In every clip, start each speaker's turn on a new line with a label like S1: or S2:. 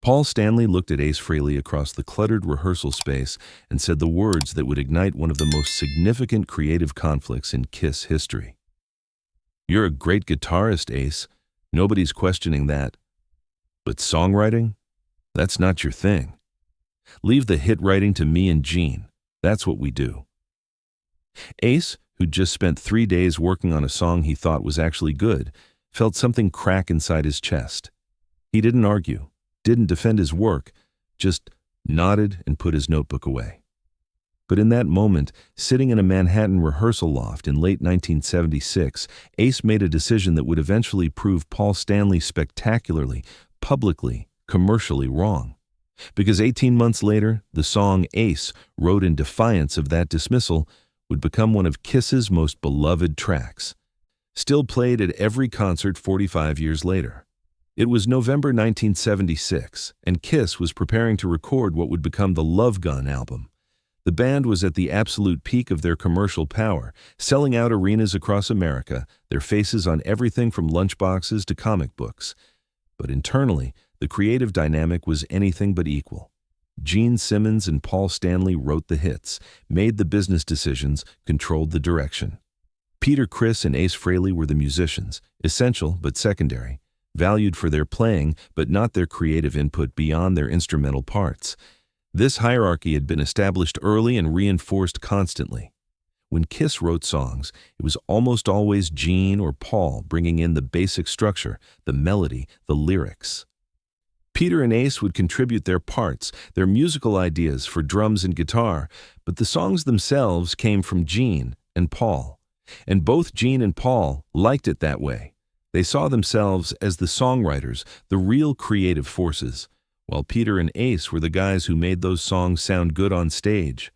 S1: Paul Stanley looked at Ace Frehley across the cluttered rehearsal space and said the words that would ignite one of the most significant creative conflicts in Kiss history. "You're a great guitarist, Ace. Nobody's questioning that. But songwriting? That's not your thing. Leave the hit writing to me and Gene. That's what we do." Ace, who'd just spent 3 days working on a song he thought was actually good, felt something crack inside his chest. He didn't argue, didn't defend his work, just nodded and put his notebook away. But in that moment, sitting in a Manhattan rehearsal loft in late 1976, Ace made a decision that would eventually prove Paul Stanley spectacularly, publicly, commercially wrong. Because 18 months later, the song Ace, wrote in defiance of that dismissal, would become one of Kiss's most beloved tracks, still played at every concert 45 years later. It was November 1976, and Kiss was preparing to record what would become the Love Gun album. The band was at the absolute peak of their commercial power, selling out arenas across America, their faces on everything from lunchboxes to comic books. But internally, the creative dynamic was anything but equal. Gene Simmons and Paul Stanley wrote the hits, made the business decisions, controlled the direction. Peter Criss and Ace Frehley were the musicians, essential but secondary, valued for their playing but not their creative input beyond their instrumental parts. This hierarchy had been established early and reinforced constantly. When Kiss wrote songs, it was almost always Gene or Paul bringing in the basic structure, the melody, the lyrics. Peter and Ace would contribute their parts, their musical ideas for drums and guitar, but the songs themselves came from Gene and Paul. And both Gene and Paul liked it that way. They saw themselves as the songwriters, the real creative forces, while Peter and Ace were the guys who made those songs sound good on stage.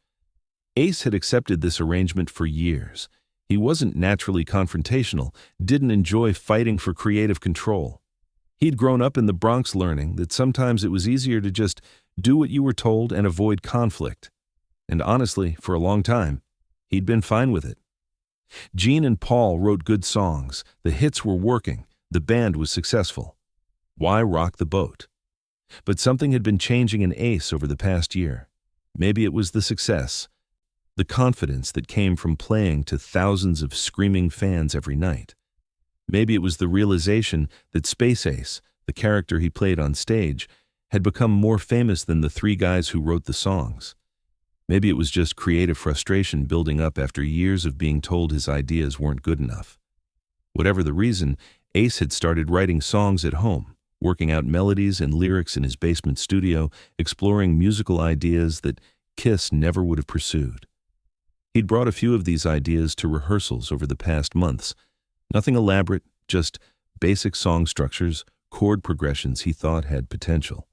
S1: Ace had accepted this arrangement for years. He wasn't naturally confrontational, didn't enjoy fighting for creative control. He'd grown up in the Bronx learning that sometimes it was easier to just do what you were told and avoid conflict. And honestly, for a long time, he'd been fine with it. Gene and Paul wrote good songs, the hits were working, the band was successful. Why rock the boat? But something had been changing in Ace over the past year. Maybe it was the success, the confidence that came from playing to thousands of screaming fans every night. Maybe it was the realization that Space Ace, the character he played on stage, had become more famous than the three guys who wrote the songs. Maybe it was just creative frustration building up after years of being told his ideas weren't good enough. Whatever the reason, Ace had started writing songs at home, working out melodies and lyrics in his basement studio, exploring musical ideas that Kiss never would have pursued. He'd brought a few of these ideas to rehearsals over the past months. Nothing elaborate, just basic song structures, chord progressions he thought had potential.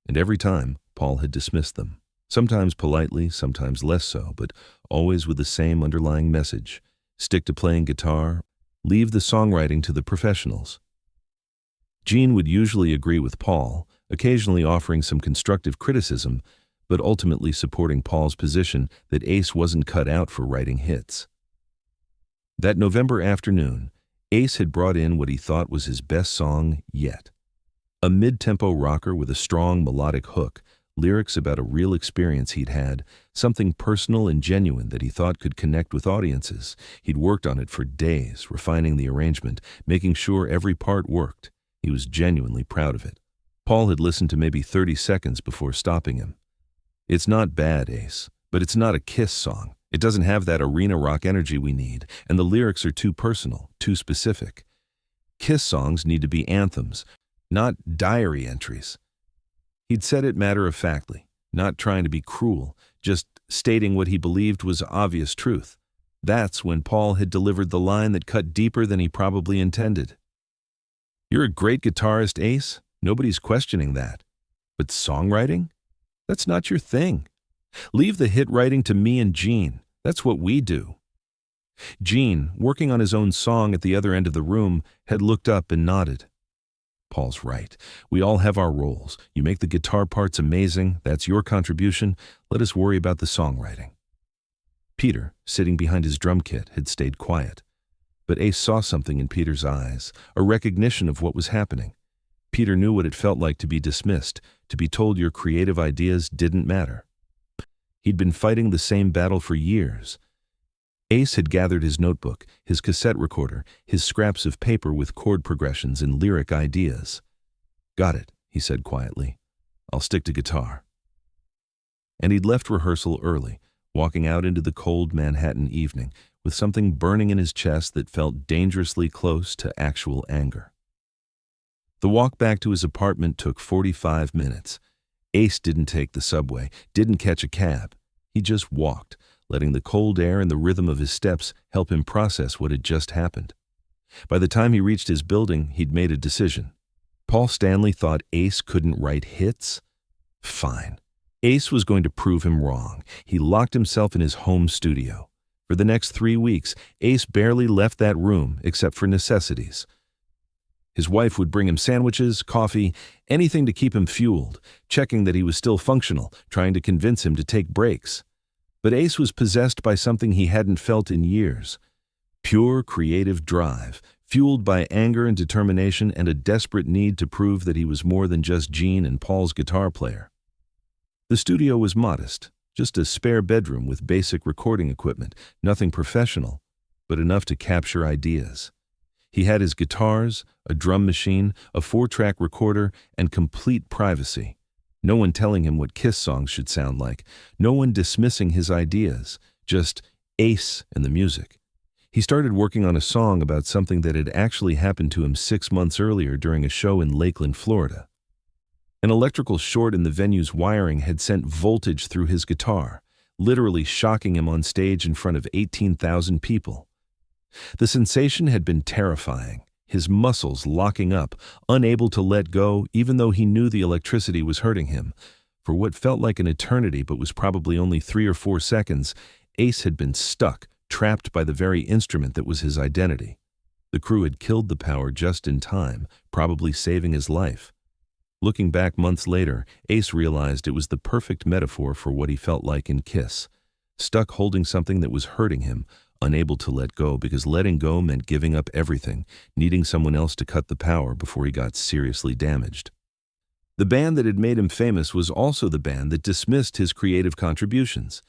S1: And every time, Paul had dismissed them. Sometimes politely, sometimes less so, but always with the same underlying message. Stick to playing guitar, leave the songwriting to the professionals. Gene would usually agree with Paul, occasionally offering some constructive criticism, but ultimately supporting Paul's position that Ace wasn't cut out for writing hits. That November afternoon, Ace had brought in what he thought was his best song yet. A mid-tempo rocker with a strong melodic hook, lyrics about a real experience he'd had, something personal and genuine that he thought could connect with audiences. He'd worked on it for days, refining the arrangement, making sure every part worked. He was genuinely proud of it. Paul had listened to maybe 30 seconds before stopping him. "It's not bad, Ace, but it's not a Kiss song. It doesn't have that arena rock energy we need, and the lyrics are too personal, too specific. Kiss songs need to be anthems, not diary entries." He'd said it matter-of-factly, not trying to be cruel, just stating what he believed was obvious truth. That's when Paul had delivered the line that cut deeper than he probably intended. "You're a great guitarist, Ace. Nobody's questioning that. But songwriting? That's not your thing. Leave the hit writing to me and Gene. That's what we do." Gene, working on his own song at the other end of the room, had looked up and nodded. "Paul's right. We all have our roles. You make the guitar parts amazing. That's your contribution. Let us worry about the songwriting." Peter, sitting behind his drum kit, had stayed quiet. But Ace saw something in Peter's eyes, a recognition of what was happening. Peter knew what it felt like to be dismissed, to be told your creative ideas didn't matter. He'd been fighting the same battle for years. Ace had gathered his notebook, his cassette recorder, his scraps of paper with chord progressions and lyric ideas. "Got it," he said quietly. "I'll stick to guitar." And he'd left rehearsal early, walking out into the cold Manhattan evening with something burning in his chest that felt dangerously close to actual anger. The walk back to his apartment took 45 minutes. Ace didn't take the subway, didn't catch a cab. He just walked, letting the cold air and the rhythm of his steps help him process what had just happened. By the time he reached his building, he'd made a decision. Paul Stanley thought Ace couldn't write hits? Fine. Ace was going to prove him wrong. He locked himself in his home studio. For the next 3 weeks, Ace barely left that room except for necessities. His wife would bring him sandwiches, coffee, anything to keep him fueled, checking that he was still functional, trying to convince him to take breaks. But Ace was possessed by something he hadn't felt in years. Pure creative drive, fueled by anger and determination and a desperate need to prove that he was more than just Gene and Paul's guitar player. The studio was modest, just a spare bedroom with basic recording equipment, nothing professional, but enough to capture ideas. He had his guitars, a drum machine, a 4-track recorder, and complete privacy. No one telling him what Kiss songs should sound like, no one dismissing his ideas, just Ace and the music. He started working on a song about something that had actually happened to him 6 months earlier during a show in Lakeland, Florida. An electrical short in the venue's wiring had sent voltage through his guitar, literally shocking him on stage in front of 18,000 people. The sensation had been terrifying, his muscles locking up, unable to let go even though he knew the electricity was hurting him. For what felt like an eternity but was probably only 3 or 4 seconds, Ace had been stuck, trapped by the very instrument that was his identity. The crew had killed the power just in time, probably saving his life. Looking back months later, Ace realized it was the perfect metaphor for what he felt like in Kiss. Stuck holding something that was hurting him, unable to let go because letting go meant giving up everything, needing someone else to cut the power before he got seriously damaged. The band that had made him famous was also the band that dismissed his creative contributions.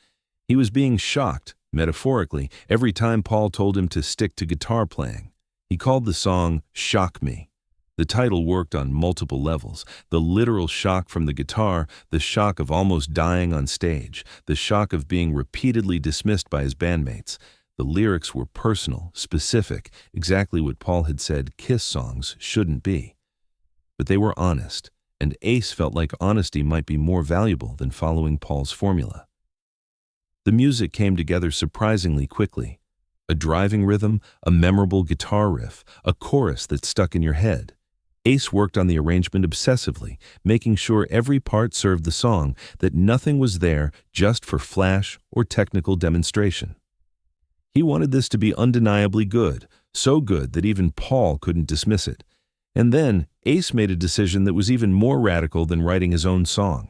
S1: He was being shocked, metaphorically, every time Paul told him to stick to guitar playing. He called the song "Shock Me." The title worked on multiple levels: the literal shock from the guitar, the shock of almost dying on stage, the shock of being repeatedly dismissed by his bandmates. The lyrics were personal, specific, exactly what Paul had said Kiss songs shouldn't be. But they were honest, and Ace felt like honesty might be more valuable than following Paul's formula. The music came together surprisingly quickly. A driving rhythm, a memorable guitar riff, a chorus that stuck in your head. Ace worked on the arrangement obsessively, making sure every part served the song, that nothing was there just for flash or technical demonstration. He wanted this to be undeniably good, so good that even Paul couldn't dismiss it. And then Ace made a decision that was even more radical than writing his own song.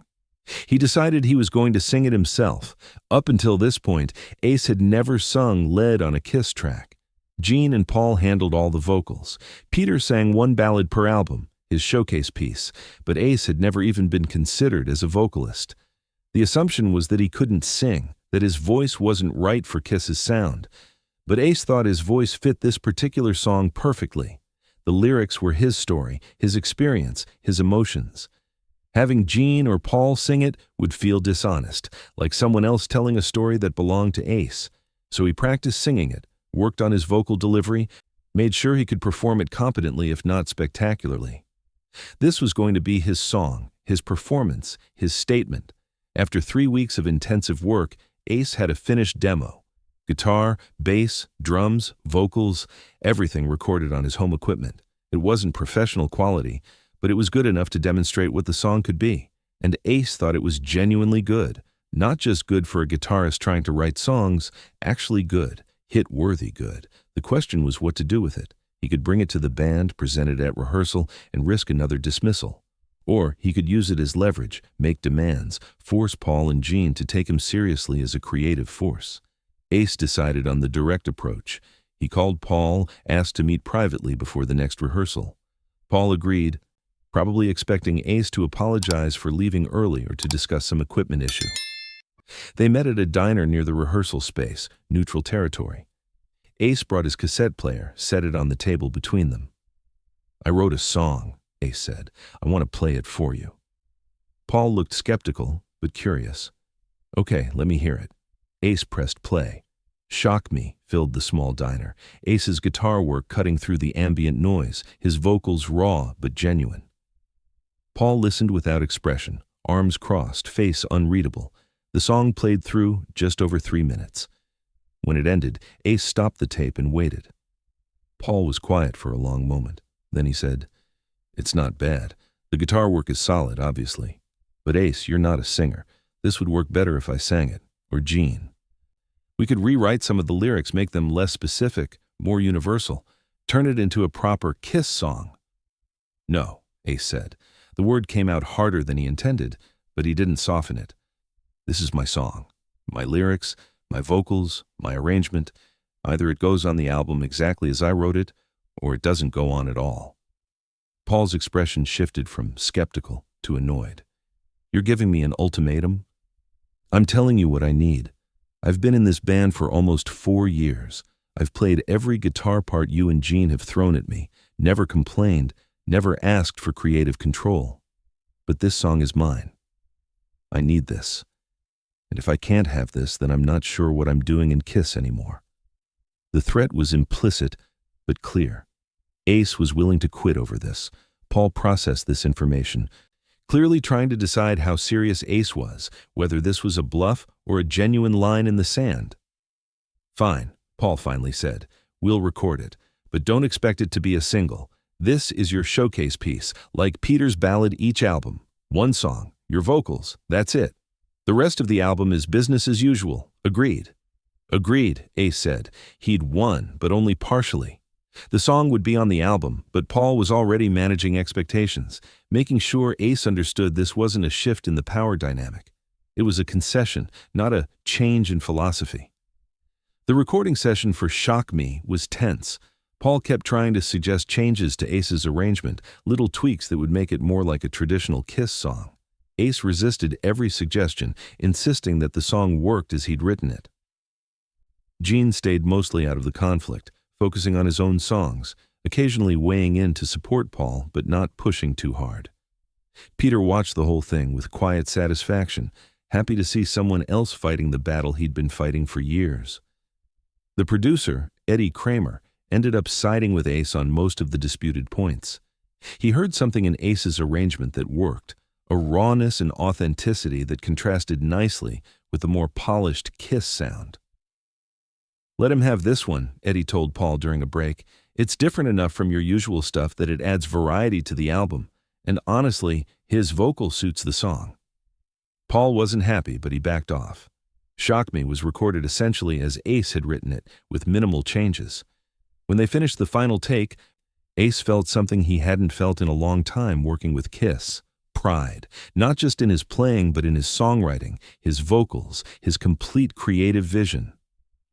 S1: He decided he was going to sing it himself. Up until this point, Ace had never sung lead on a Kiss track. Gene and Paul handled all the vocals. Peter sang one ballad per album, his showcase piece, but Ace had never even been considered as a vocalist. The assumption was that he couldn't sing, that his voice wasn't right for Kiss's sound. But Ace thought his voice fit this particular song perfectly. The lyrics were his story, his experience, his emotions. Having Gene or Paul sing it would feel dishonest, like someone else telling a story that belonged to Ace. So he practiced singing it, worked on his vocal delivery, made sure he could perform it competently if not spectacularly. This was going to be his song, his performance, his statement. After 3 weeks of intensive work, Ace had a finished demo. Guitar, bass, drums, vocals, everything recorded on his home equipment. It wasn't professional quality, but it was good enough to demonstrate what the song could be. And Ace thought it was genuinely good. Not just good for a guitarist trying to write songs, actually good, hit-worthy good. The question was what to do with it. He could bring it to the band, present it at rehearsal, and risk another dismissal. Or he could use it as leverage, make demands, force Paul and Gene to take him seriously as a creative force. Ace decided on the direct approach. He called Paul, asked to meet privately before the next rehearsal. Paul agreed. probably expecting Ace to apologize for leaving early or to discuss some equipment issue. They met at a diner near the rehearsal space, neutral territory. Ace brought his cassette player, set it on the table between them. "I wrote a song," Ace said. "I want to play it for you." Paul looked skeptical, but curious. "Okay, let me hear it." Ace pressed play. "Shock Me" filled the small diner, Ace's guitar work cutting through the ambient noise, his vocals raw but genuine. Paul listened without expression, arms crossed, face unreadable. The song played through just over 3 minutes. When it ended, Ace stopped the tape and waited. Paul was quiet for a long moment. Then he said, "It's not bad. The guitar work is solid, obviously. But Ace, you're not a singer. This would work better if I sang it, or Gene. We could rewrite some of the lyrics, make them less specific, more universal, turn it into a proper Kiss song." "No," Ace said. The word came out harder than he intended, but he didn't soften it. "This is my song. My lyrics, my vocals, my arrangement. Either it goes on the album exactly as I wrote it, or it doesn't go on at all." Paul's expression shifted from skeptical to annoyed. "You're giving me an ultimatum?" "I'm telling you what I need. I've been in this band for almost 4 years. I've played every guitar part you and Gene have thrown at me, never complained, never asked for creative control. But this song is mine. I need this. And if I can't have this, then I'm not sure what I'm doing in Kiss anymore." The threat was implicit, but clear. Ace was willing to quit over this. Paul processed this information, clearly trying to decide how serious Ace was, whether this was a bluff or a genuine line in the sand. "Fine," Paul finally said. "We'll record it, but don't expect it to be a single. This is your showcase piece, like Peter's ballad each album. One song, your vocals, that's it. The rest of the album is business as usual. Agreed?" "Agreed," Ace said. He'd won, but only partially. The song would be on the album, but Paul was already managing expectations, making sure Ace understood this wasn't a shift in the power dynamic. It was a concession, not a change in philosophy. The recording session for Shock Me was tense. Paul kept trying to suggest changes to Ace's arrangement, little tweaks that would make it more like a traditional Kiss song. Ace resisted every suggestion, insisting that the song worked as he'd written it. Gene stayed mostly out of the conflict, focusing on his own songs, occasionally weighing in to support Paul, but not pushing too hard. Peter watched the whole thing with quiet satisfaction, happy to see someone else fighting the battle he'd been fighting for years. The producer, Eddie Kramer, ended up siding with Ace on most of the disputed points. He heard something in Ace's arrangement that worked, a rawness and authenticity that contrasted nicely with the more polished Kiss sound. "Let him have this one," Eddie told Paul during a break. "It's different enough from your usual stuff that it adds variety to the album, and honestly, his vocal suits the song." Paul wasn't happy, but he backed off. Shock Me was recorded essentially as Ace had written it, with minimal changes. When they finished the final take, Ace felt something he hadn't felt in a long time working with Kiss. Pride, not just in his playing but in his songwriting, his vocals, his complete creative vision.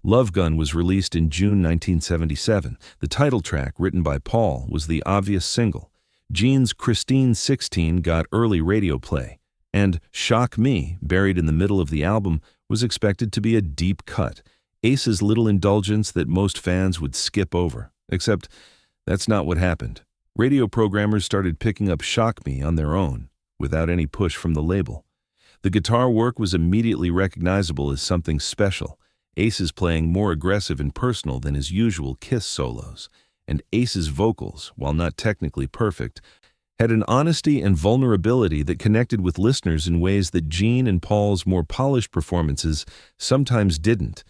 S1: Love Gun was released in June 1977. The title track, written by Paul, was the obvious single. Gene's Christine 16 got early radio play, and Shock Me, buried in the middle of the album, was expected to be a deep cut, Ace's little indulgence that most fans would skip over. Except that's not what happened. Radio programmers started picking up Shock Me on their own, without any push from the label. The guitar work was immediately recognizable as something special. Ace's playing more aggressive and personal than his usual Kiss solos, and Ace's vocals, while not technically perfect, had an honesty and vulnerability that connected with listeners in ways that Gene and Paul's more polished performances sometimes didn't.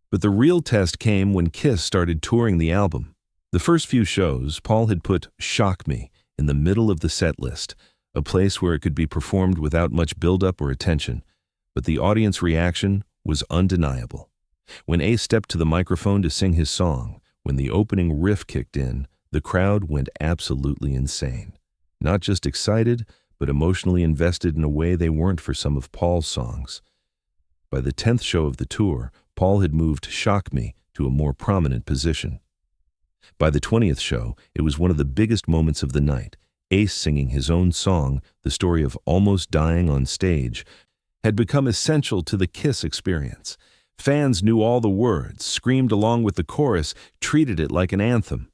S1: But the real test came when Kiss started touring the album. The first few shows, Paul had put Shock Me in the middle of the set list, a place where it could be performed without much build-up or attention, but the audience reaction was undeniable. When Ace stepped to the microphone to sing his song, when the opening riff kicked in, the crowd went absolutely insane. Not just excited, but emotionally invested in a way they weren't for some of Paul's songs. By the 10th show of the tour, Paul had moved Shock Me to a more prominent position. By the 20th show, it was one of the biggest moments of the night. Ace singing his own song, the story of almost dying on stage, had become essential to the Kiss experience. Fans knew all the words, screamed along with the chorus, treated it like an anthem.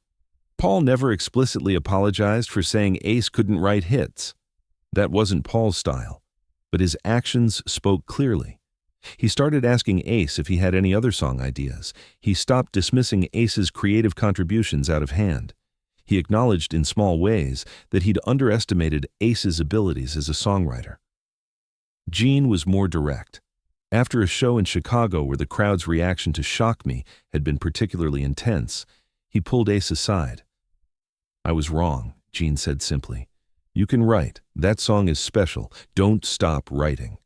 S1: Paul never explicitly apologized for saying Ace couldn't write hits. That wasn't Paul's style, but his actions spoke clearly. He started asking Ace if he had any other song ideas. He stopped dismissing Ace's creative contributions out of hand. He acknowledged in small ways that he'd underestimated Ace's abilities as a songwriter. Gene was more direct. After a show in Chicago where the crowd's reaction to Shock Me had been particularly intense, he pulled Ace aside. "I was wrong," Gene said simply. "You can write. That song is special. Don't stop writing."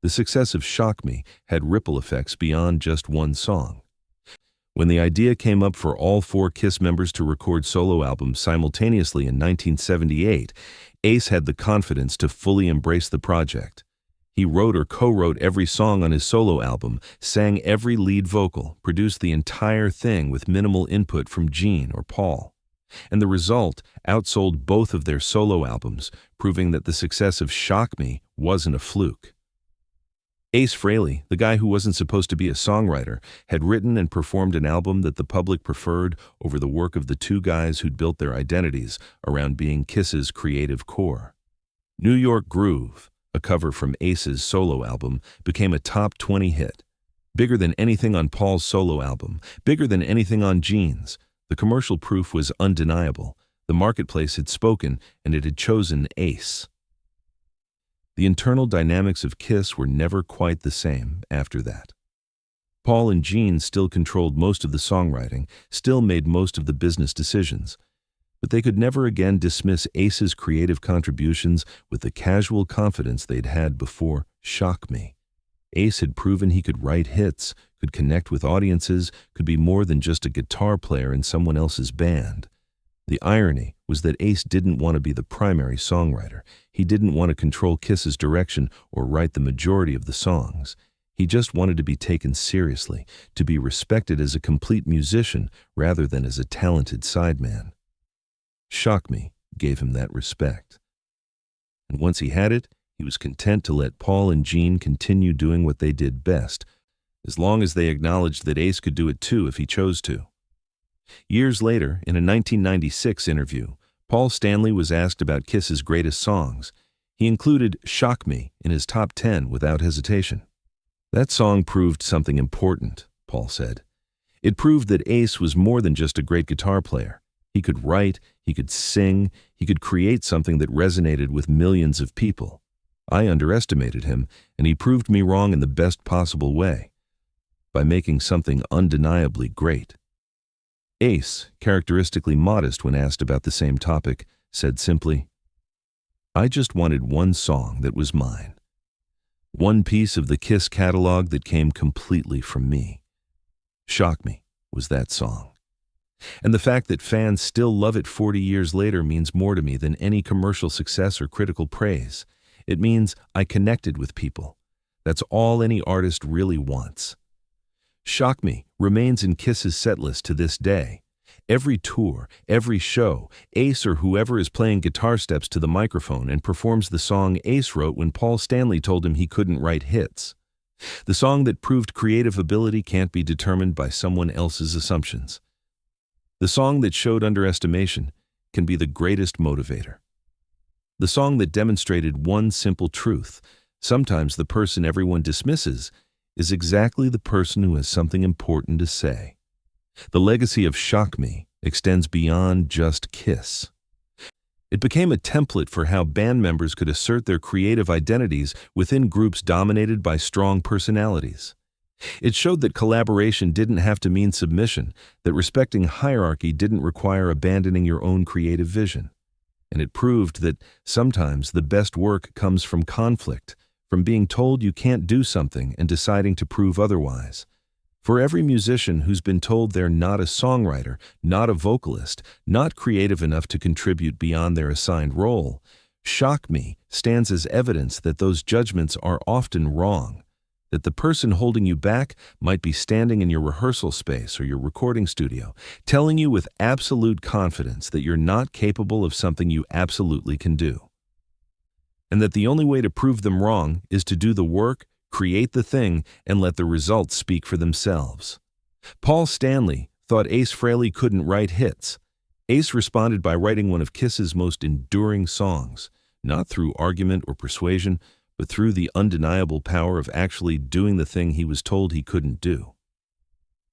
S1: The success of Shock Me had ripple effects beyond just one song. When the idea came up for all 4 Kiss members to record solo albums simultaneously in 1978, Ace had the confidence to fully embrace the project. He wrote or co-wrote every song on his solo album, sang every lead vocal, produced the entire thing with minimal input from Gene or Paul. And the result outsold both of their solo albums, proving that the success of Shock Me wasn't a fluke. Ace Frehley, the guy who wasn't supposed to be a songwriter, had written and performed an album that the public preferred over the work of the 2 guys who'd built their identities around being Kiss's creative core. New York Groove, a cover from Ace's solo album, became a top 20 hit. Bigger than anything on Paul's solo album, bigger than anything on Gene's. The commercial proof was undeniable. The marketplace had spoken, and it had chosen Ace. The internal dynamics of Kiss were never quite the same after that. Paul and Gene still controlled most of the songwriting, still made most of the business decisions. But they could never again dismiss Ace's creative contributions with the casual confidence they'd had before Shock Me. Ace had proven he could write hits, could connect with audiences, could be more than just a guitar player in someone else's band. The irony was that Ace didn't want to be the primary songwriter. He didn't want to control Kiss's direction or write the majority of the songs. He just wanted to be taken seriously, to be respected as a complete musician rather than as a talented sideman. Shock Me gave him that respect. And once he had it, he was content to let Paul and Gene continue doing what they did best, as long as they acknowledged that Ace could do it too if he chose to. Years later, in a 1996 interview, Paul Stanley was asked about Kiss's greatest songs. He included Shock Me in his top 10 without hesitation. "That song proved something important," Paul said. "It proved that Ace was more than just a great guitar player. He could write, he could sing, he could create something that resonated with millions of people. I underestimated him, and he proved me wrong in the best possible way, by making something undeniably great." Ace, characteristically modest when asked about the same topic, said simply, "I just wanted one song that was mine. One piece of the Kiss catalog that came completely from me. Shock Me was that song. And the fact that fans still love it 40 years later means more to me than any commercial success or critical praise. It means I connected with people. That's all any artist really wants." Shock Me remains in Kiss's setlist to this day. Every tour, every show, Ace or whoever is playing guitar steps to the microphone and performs the song Ace wrote when Paul Stanley told him he couldn't write hits. The song that proved creative ability can't be determined by someone else's assumptions. The song that showed underestimation can be the greatest motivator. The song that demonstrated one simple truth: sometimes the person everyone dismisses is exactly the person who has something important to say. The legacy of Shock Me extends beyond just Kiss. It became a template for how band members could assert their creative identities within groups dominated by strong personalities. It showed that collaboration didn't have to mean submission, that respecting hierarchy didn't require abandoning your own creative vision. And it proved that sometimes the best work comes from conflict, from being told you can't do something and deciding to prove otherwise. For every musician who's been told they're not a songwriter, not a vocalist, not creative enough to contribute beyond their assigned role, Shock Me stands as evidence that those judgments are often wrong, that the person holding you back might be standing in your rehearsal space or your recording studio, telling you with absolute confidence that you're not capable of something you absolutely can do. And that the only way to prove them wrong is to do the work, create the thing, and let the results speak for themselves. Paul Stanley thought Ace Frehley couldn't write hits. Ace responded by writing one of Kiss's most enduring songs, not through argument or persuasion, but through the undeniable power of actually doing the thing he was told he couldn't do.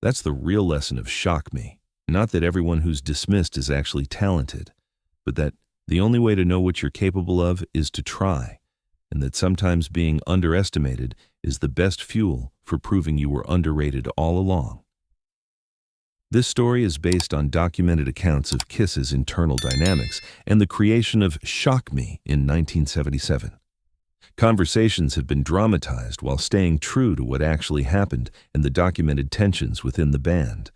S1: That's the real lesson of Shock Me. Not that everyone who's dismissed is actually talented, but that the only way to know what you're capable of is to try, and that sometimes being underestimated is the best fuel for proving you were underrated all along. This story is based on documented accounts of Kiss's internal dynamics and the creation of Shock Me in 1977. Conversations have been dramatized while staying true to what actually happened and the documented tensions within the band.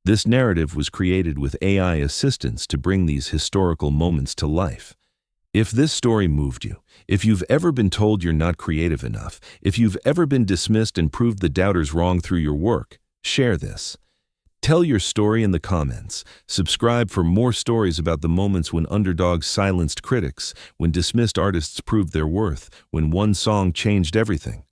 S1: This narrative was created with AI assistance to bring these historical moments to life. If this story moved you, if you've ever been told you're not creative enough, if you've ever been dismissed and proved the doubters wrong through your work, share this. Tell your story in the comments. Subscribe for more stories about the moments when underdogs silenced critics, when dismissed artists proved their worth, when one song changed everything.